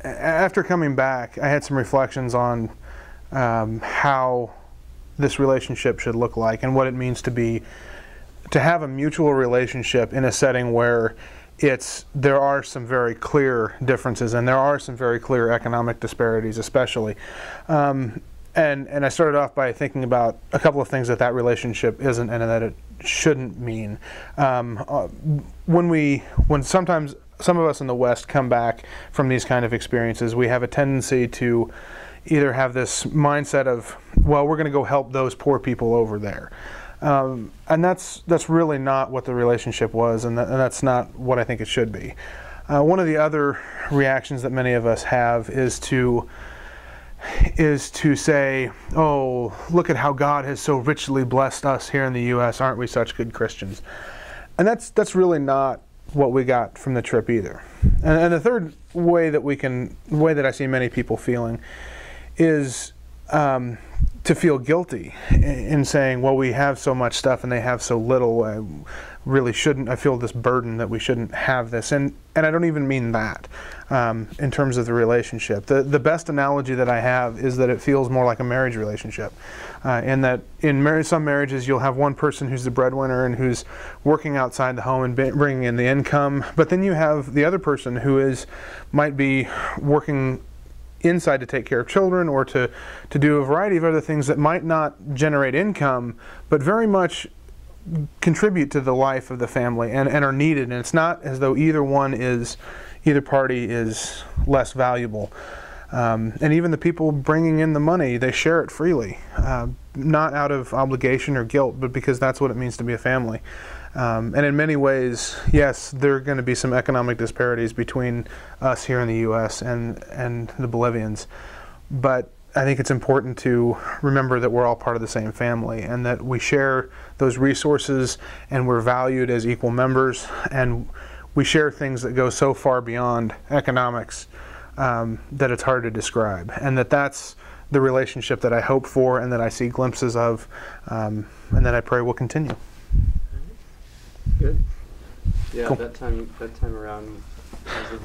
After coming back, I had some reflections on how this relationship should look like and what it means to have a mutual relationship in a setting where there are some very clear differences and there are some very clear economic disparities, especially. And I started off by thinking about a couple of things that relationship isn't and that it shouldn't mean. When sometimes some of us in the West come back from these kind of experiences, we have a tendency to either have this mindset of, well, we're going to go help those poor people over there. And that's really not what the relationship was, and that's not what I think it should be. One of the other reactions that many of us have is to say, oh, look at how God has so richly blessed us here in the U.S. Aren't we such good Christians? And that's really not what we got from the trip either. And the third way that I see many people feeling is to feel guilty in saying, well, we have so much stuff and they have so little. I feel this burden that we shouldn't have this. And I don't even mean that in terms of the relationship. The best analogy that I have is that it feels more like a marriage relationship. In that in some marriages you'll have one person who's the breadwinner and who's working outside the home and bringing in the income. But then you have the other person who might be working inside to take care of children or to do a variety of other things that might not generate income, but very much contribute to the life of the family and are needed. And it's not as though either party is less valuable. And even the people bringing in the money, they share it freely, not out of obligation or guilt, but because that's what it means to be a family. And in many ways, yes, there are going to be some economic disparities between us here in the U.S. and the Bolivians. But I think it's important to remember that we're all part of the same family and that we share those resources and we're valued as equal members, and we share things that go so far beyond economics that it's hard to describe. And that's the relationship that I hope for and that I see glimpses of and that I pray will continue. Good. Yeah, cool. that time around was a bit